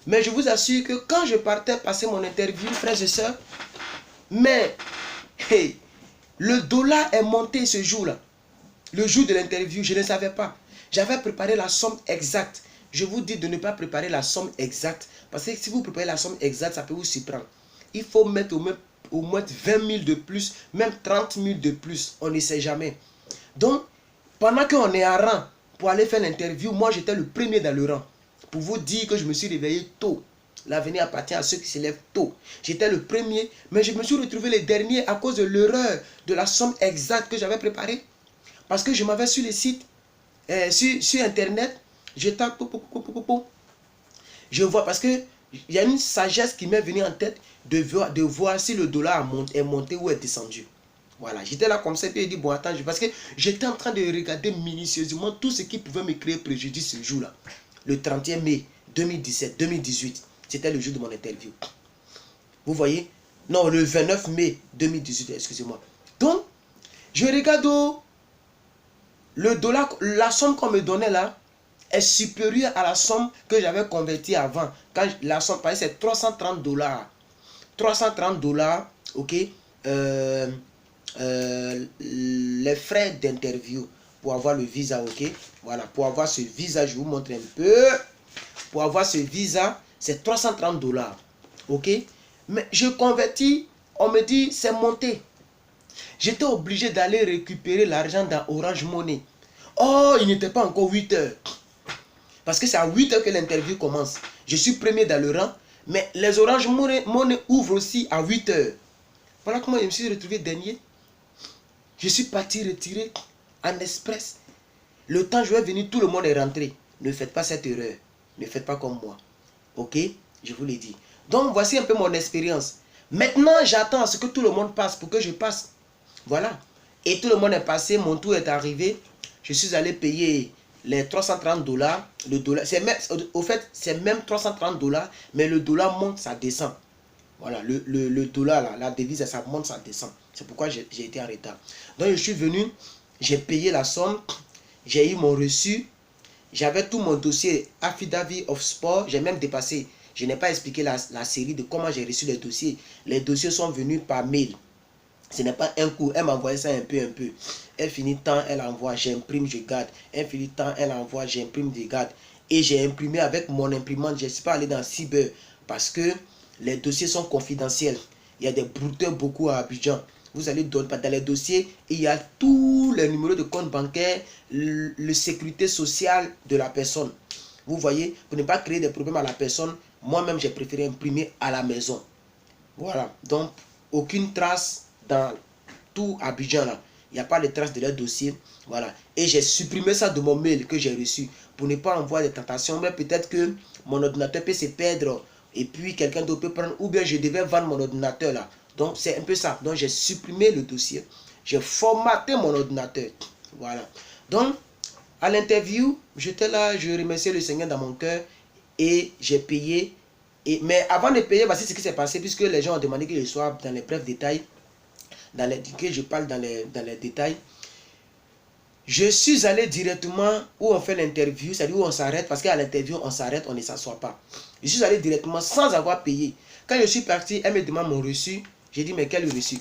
Mais je vous assure que quand je partais passer mon interview, frères et sœurs, mais hey, le dollar est monté ce jour-là. Le jour de l'interview, je ne savais pas. J'avais préparé la somme exacte. Je vous dis de ne pas préparer la somme exacte. Parce que si vous préparez la somme exacte, ça peut vous surprendre. Il faut mettre au moins 20 000 de plus, même 30 000 de plus. On ne sait jamais. Donc, pendant qu'on est à rang pour aller faire l'interview, moi j'étais le premier dans le rang. Pour vous dire que je me suis réveillé tôt. L'avenir appartient à ceux qui se lèvent tôt. J'étais le premier, mais je me suis retrouvé le dernier à cause de l'erreur de la somme exacte que j'avais préparée. Parce que je m'avais sur les sites, sur internet, je tape, je vois, parce que il y a une sagesse qui m'est venue en tête de voir si le dollar est monté ou est descendu. Voilà, j'étais là comme ça, et puis il dit, bon, attends, parce que j'étais en train de regarder minutieusement tout ce qui pouvait me créer préjudice ce jour-là. Le 31 mai 2017-2018, c'était le jour de mon interview. Vous voyez? Non, le 29 mai 2018, excusez-moi. Donc, je regarde où le dollar, la somme qu'on me donnait là, est supérieure à la somme que j'avais convertie avant. Quand la somme, par exemple, c'est 330 $. 330 $, ok? Les frais d'interview pour avoir le visa, ok? Voilà, pour avoir ce visa, je vous montre un peu. Pour avoir ce visa, c'est 330 $, ok? Mais je convertis, on me dit, c'est monté. J'étais obligé d'aller récupérer l'argent dans Orange Money. Oh, il n'était pas encore 8 heures. Parce que c'est à 8 heures que l'interview commence. Je suis premier dans le rang, mais les Orange Money ouvrent aussi à 8 heures. Voilà comment je me suis retrouvé dernier. Je suis parti retirer en express. Le temps je vais venir, tout le monde est rentré. Ne faites pas cette erreur. Ne faites pas comme moi. Ok? Je vous l'ai dit. Donc voici un peu mon expérience. Maintenant, j'attends à ce que tout le monde passe pour que je passe. Voilà. Et tout le monde est passé, mon tour est arrivé. Je suis allé payer les 330 $. Le dollar, au fait, c'est même 330 $, mais le dollar monte, ça descend. Voilà, le dollar, là, la devise, ça monte, ça descend. C'est pourquoi j'ai été en retard. Donc, je suis venu, j'ai payé la somme, j'ai eu mon reçu, j'avais tout mon dossier Affidavit of Sport, j'ai même dépassé. Je n'ai pas expliqué la série de comment j'ai reçu les dossiers. Les dossiers sont venus par mail. Ce n'est pas un coup, elle m'envoie ça un peu. Elle finit tant, elle envoie, j'imprime, je garde. Elle finit tant, elle envoie, j'imprime, je garde. Et j'ai imprimé avec mon imprimante, je ne suis pas allé dans Cyber parce que les dossiers sont confidentiels. Il y a des brouteurs beaucoup à Abidjan. Vous allez dans les dossiers, il y a tous les numéros de compte bancaire, le sécurité sociale de la personne. Vous voyez, pour ne pas créer des problèmes à la personne, moi-même j'ai préféré imprimer à la maison. Voilà, donc aucune trace dans tout Abidjan là. Il n'y a pas de traces de leur dossier. Voilà. Et j'ai supprimé ça de mon mail que j'ai reçu pour ne pas envoyer des tentations. Mais peut-être que mon ordinateur peut se perdre et puis quelqu'un d'autre peut prendre. Ou bien je devais vendre mon ordinateur là. Donc c'est un peu ça. Donc j'ai supprimé le dossier. J'ai formaté mon ordinateur. Voilà. Donc à l'interview, j'étais là, je remerciais le Seigneur dans mon cœur et j'ai payé. Mais avant de payer, voici ce qui s'est passé puisque les gens ont demandé que je sois dans les brefs détails. Que je parle dans les détails. Je suis allé directement où on fait l'interview, c'est-à-dire où on s'arrête, parce qu'à l'interview, on s'arrête, on ne s'assoit pas. Je suis allé directement sans avoir payé. Quand je suis parti, elle me demande mon reçu. J'ai dit, mais quel reçu?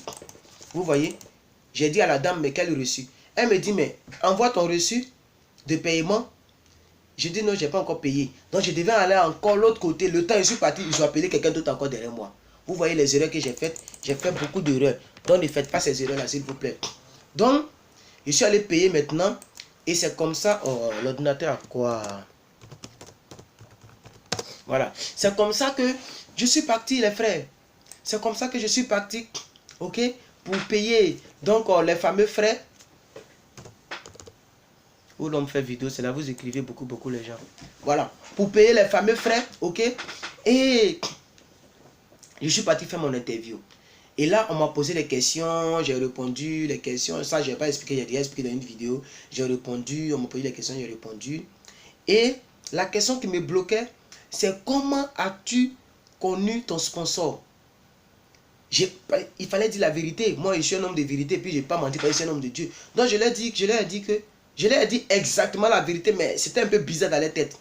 Vous voyez? J'ai dit à la dame, mais quel reçu? Elle me dit, mais envoie ton reçu de paiement. J'ai dit, non, je n'ai pas encore payé. Donc, je devais aller encore l'autre côté. Le temps, je suis parti, ils ont appelé quelqu'un d'autre encore derrière moi. Vous voyez les erreurs que j'ai faites. J'ai fait beaucoup d'erreurs. Donc, ne faites pas ces erreurs-là, s'il vous plaît. Donc, je suis allé payer maintenant. Et c'est comme ça. Oh, l'ordinateur a quoi? Voilà. C'est comme ça que je suis parti, les frères. C'est comme ça que je suis parti. OK? Pour payer. Donc, les fameux frais. Où l'on fait vidéo, c'est là vous écrivez beaucoup les gens. Voilà. Pour payer les fameux frais. OK? Et je suis parti faire mon interview. Et là, on m'a posé des questions, j'ai répondu les questions. Ça, je n'ai pas expliqué, j'ai déjà expliqué dans une vidéo. J'ai répondu, on m'a posé des questions, j'ai répondu. Et la question qui me bloquait, c'est comment as-tu connu ton sponsor? Il fallait dire la vérité. Moi, je suis un homme de vérité, puis je n'ai pas menti parce que je suis un homme de Dieu. Donc, je leur ai dit exactement la vérité, mais c'était un peu bizarre dans la tête.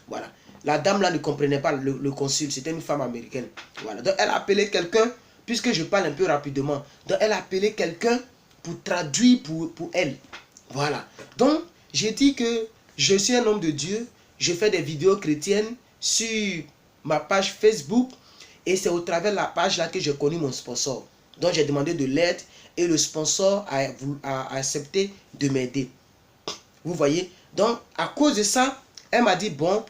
Voilà. la dame là ne comprenait pas le consul, c'était une femme américaine. Voilà. Donc elle a appelé quelqu'un, puisque je parle un peu rapidement. Donc elle a appelé quelqu'un pour traduire pour elle. Voilà. Donc j'ai dit que je suis un homme de Dieu, je fais des vidéos chrétiennes sur ma page Facebook et c'est au travers de la page là que j'ai connu mon sponsor. Donc j'ai demandé de l'aide et le sponsor a accepté de m'aider. Vous voyez? Donc à cause de ça, elle m'a dit bon,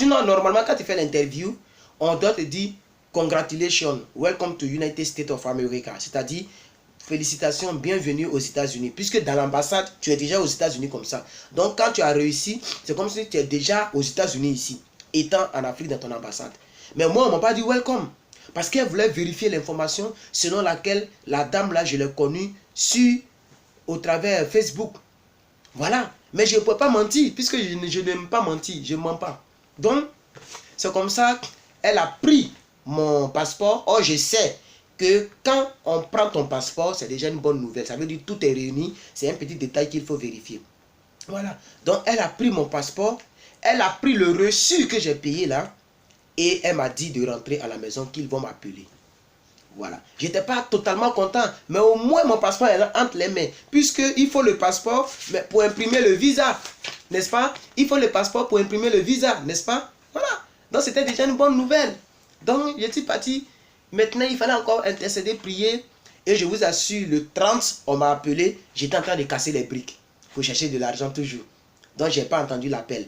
normalement quand tu fais l'interview, on doit te dire congratulations, welcome to United States of America, c'est-à-dire félicitations, bienvenue aux États-Unis. Puisque dans l'ambassade, tu es déjà aux États-Unis comme ça. Donc quand tu as réussi, c'est comme si tu es déjà aux États-Unis ici, étant en Afrique dans ton ambassade. Mais moi, on m'a pas dit welcome. Parce qu'elle voulait vérifier l'information selon laquelle la dame là, je l'ai connue au travers Facebook. Voilà. Mais je ne peux pas mentir, puisque je n'aime pas mentir, je ne mens pas. Donc, c'est comme ça qu'elle a pris mon passeport. Or, je sais que quand on prend ton passeport, c'est déjà une bonne nouvelle. Ça veut dire que tout est réuni. C'est un petit détail qu'il faut vérifier. Voilà. Donc, elle a pris mon passeport. Elle a pris le reçu que j'ai payé là. Et elle m'a dit de rentrer à la maison, qu'ils vont m'appeler. Voilà. Je n'étais pas totalement content. Mais au moins, mon passeport est là entre les mains. Puisqu'il faut le passeport pour imprimer le visa. N'est-ce pas? Il faut le passeport pour imprimer le visa. N'est-ce pas? Voilà. Donc, c'était déjà une bonne nouvelle. Donc, je suis parti. Maintenant, il fallait encore intercéder, prier. Et je vous assure, le 30, on m'a appelé. J'étais en train de casser les briques. Il faut chercher de l'argent toujours. Donc, je n'ai pas entendu l'appel.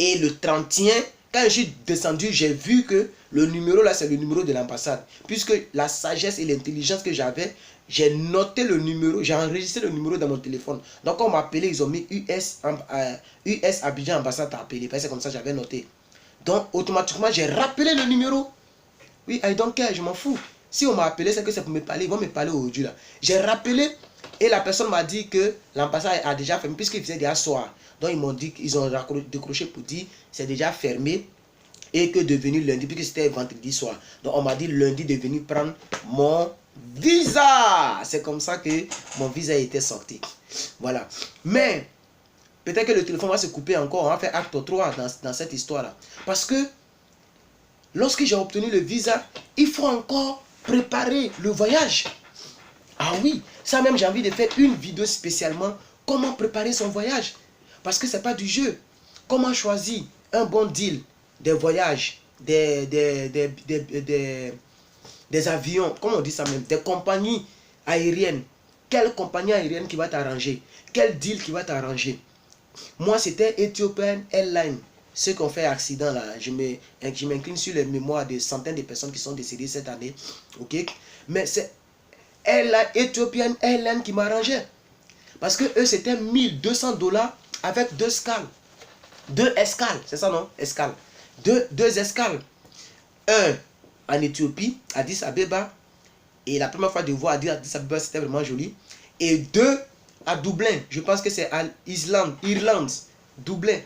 Et le 31, quand je suis descendu, j'ai vu que le numéro là, c'est le numéro de l'ambassade. Puisque la sagesse et l'intelligence que j'avais, j'ai noté le numéro, j'ai enregistré le numéro dans mon téléphone. Donc, quand on m'a appelé, ils ont mis US Abidjan ambassade à appeler. C'est comme ça que j'avais noté. Donc, automatiquement, j'ai rappelé le numéro. Oui, I don't care, je m'en fous. Si on m'a appelé, c'est que c'est pour me parler. Ils vont me parler aujourd'hui là. J'ai rappelé et la personne m'a dit que l'ambassade a déjà fermé puisqu'il faisait déjà soir. Donc ils m'ont dit qu'ils ont décroché pour dire c'est déjà fermé et que de venir lundi, puisque c'était vendredi soir. Donc on m'a dit lundi de venir prendre mon visa. C'est comme ça que mon visa était sorti. Voilà. Mais peut-être que le téléphone va se couper encore. On va faire acte 3 dans cette histoire-là. Parce que lorsque j'ai obtenu le visa, il faut encore préparer le voyage. Ah oui, ça même j'ai envie de faire une vidéo spécialement. Comment préparer son voyage. Parce que ce n'est pas du jeu. Comment choisir un bon deal des voyages, des avions, comment on dit ça même, des compagnies aériennes. Quelle compagnie aérienne qui va t'arranger? Quel deal qui va t'arranger? Moi, c'était Ethiopian Airlines. Ceux qui ont fait accident là, je m'incline sur les mémoires de centaines de personnes qui sont décédées cette année. Ok? Mais c'est Ethiopian Airlines qui m'arrangeait. Parce que eux, c'était $1200 avec 2 escales. 2 escales, c'est ça non? Escales. Deux escales. Un en Éthiopie, Addis Abeba. Et la première fois de voir Addis Abeba, c'était vraiment joli. Et 2 à Dublin. Je pense que c'est à Irlande. Dublin.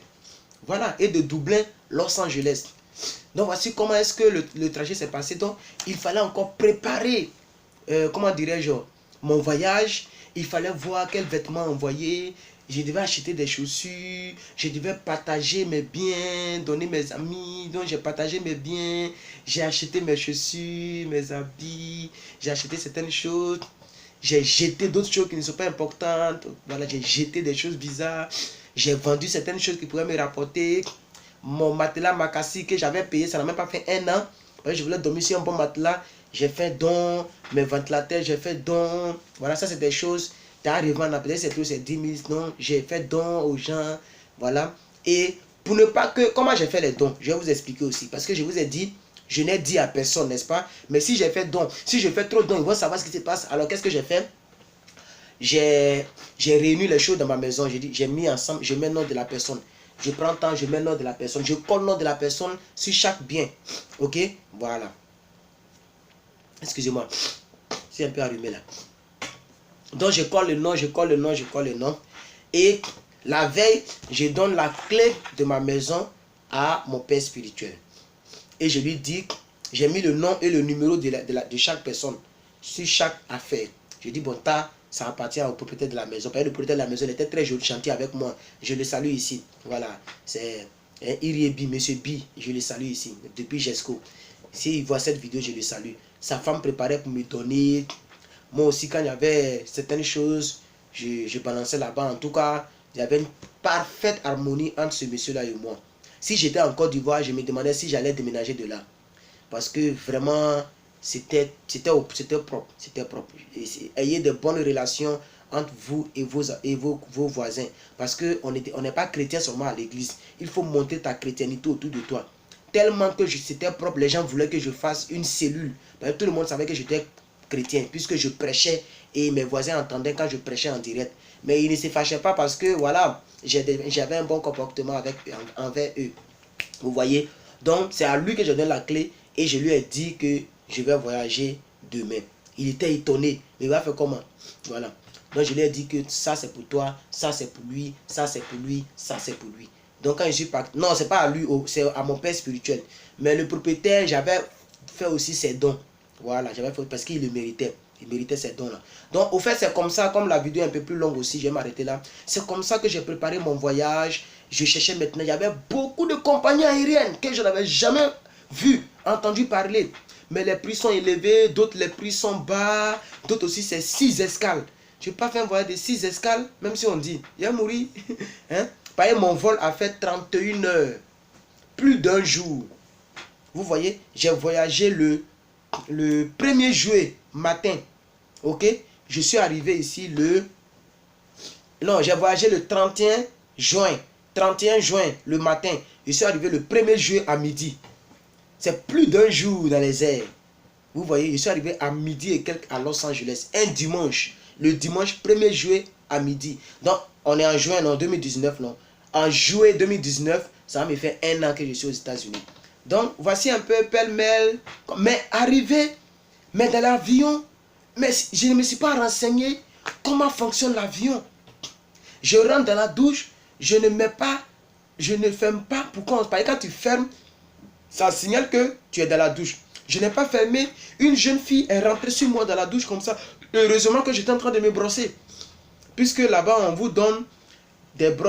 Voilà. Et de Dublin, Los Angeles. Donc voici comment est-ce que le trajet s'est passé. Donc il fallait encore préparer, comment dirais-je, mon voyage. Il fallait voir quels vêtements envoyer. Je devais acheter des chaussures. Je devais partager mes biens, donner mes amis. Donc j'ai partagé mes biens. J'ai acheté mes chaussures, mes habits. J'ai acheté certaines choses. J'ai jeté d'autres choses qui ne sont pas importantes. Voilà, j'ai jeté des choses bizarres. J'ai vendu certaines choses qui pourraient me rapporter. Mon matelas Makassi que j'avais payé, ça n'a même pas fait 1 an. Je voulais dormir sur un bon matelas. J'ai fait don. Mes ventilateurs, j'ai fait don. Voilà, ça c'est des choses. T'arrives en peut-être c'est 10 000. Non, j'ai fait don aux gens. Voilà. Et pour ne pas que... Comment j'ai fait les dons? Je vais vous expliquer aussi. Parce que je vous ai dit, je n'ai dit à personne, n'est-ce pas? Mais si j'ai fait don, si je fais trop de dons, ils vont savoir ce qui se passe. Alors qu'est-ce que j'ai fait? J'ai réuni les choses dans ma maison. J'ai dit, j'ai mis ensemble, je mets le nom de la personne. Je prends le temps, je mets le nom de la personne. Je colle le nom de la personne sur chaque bien. Ok? Voilà. Excusez-moi. C'est un peu allumé là. Donc je colle le nom, je colle le nom, je colle le nom. Et la veille, je donne la clé de ma maison à mon père spirituel. Et je lui dis, j'ai mis le nom et le numéro de chaque personne sur chaque affaire. Je dis, bon, ça appartient au propriétaire de la maison. Parce que le propriétaire de la maison, il était très gentil avec moi. Je le salue ici. Voilà. C'est Iriebi, monsieur B, je le salue ici, depuis Jesco. S'il voit cette vidéo, je le salue. Sa femme préparait pour me donner. Moi aussi, quand il y avait certaines choses, je balançais là-bas. En tout cas, il y avait une parfaite harmonie entre ce monsieur-là et moi. Si j'étais en Côte d'Ivoire, je me demandais si j'allais déménager de là. Parce que vraiment, c'était propre. C'était propre. Ayez de bonnes relations entre vous et vos voisins. Parce qu'on n'est pas chrétien seulement à l'église. Il faut montrer ta chrétienité autour de toi. Tellement que c'était propre, les gens voulaient que je fasse une cellule. Parce que tout le monde savait que j'étais chrétien, puisque je prêchais et mes voisins entendaient quand je prêchais en direct. Mais ils ne se fâchaient pas parce que voilà, j'avais un bon comportement envers eux. Vous voyez? Donc c'est à lui que je donne la clé et je lui ai dit que je vais voyager demain. Il était étonné. Mais il va faire comment? Voilà. Donc je lui ai dit que ça c'est pour toi, ça c'est pour lui, ça c'est pour lui, ça c'est pour lui. Donc quand je suis parti, non c'est pas à lui, c'est à mon père spirituel. Mais le propriétaire, j'avais fait aussi ses dons. Voilà, j'avais fait parce qu'il le méritait. Il méritait ces dons-là. Donc, au fait, c'est comme ça, comme la vidéo est un peu plus longue aussi, je vais m'arrêter là. C'est comme ça que j'ai préparé mon voyage. Je cherchais maintenant, il y avait beaucoup de compagnies aériennes que je n'avais jamais vu, entendu parler. Mais les prix sont élevés, d'autres les prix sont bas, d'autres aussi c'est 6 escales. Je n'ai pas fait un voyage de 6 escales, même si on dit, il a mouru. Hein? Par exemple, mon vol a fait 31 heures, plus d'un jour. Vous voyez, j'ai voyagé le 1er juillet matin. Ok, je suis arrivé ici non, j'ai voyagé le 31 juin. 31 juin, le matin. Je suis arrivé le 1er juillet à midi. C'est plus d'un jour dans les airs. Vous voyez, je suis arrivé à midi et quelques à Los Angeles. Un dimanche. Le dimanche 1er juillet à midi. Donc, on est en juin, non, 2019, non. En juillet 2019, ça me fait 1 an que je suis aux États-Unis. Donc, voici un peu pêle-mêle. Mais arrivé, mais dans l'avion, mais je ne me suis pas renseigné comment fonctionne l'avion. Je rentre dans la douche, je ne ferme pas. Pourquoi? Parce que quand tu fermes, ça signale que tu es dans la douche. Je n'ai pas fermé. Une jeune fille est rentrée sur moi dans la douche comme ça. Heureusement que j'étais en train de me brosser. Puisque là-bas, on vous donne des brosses.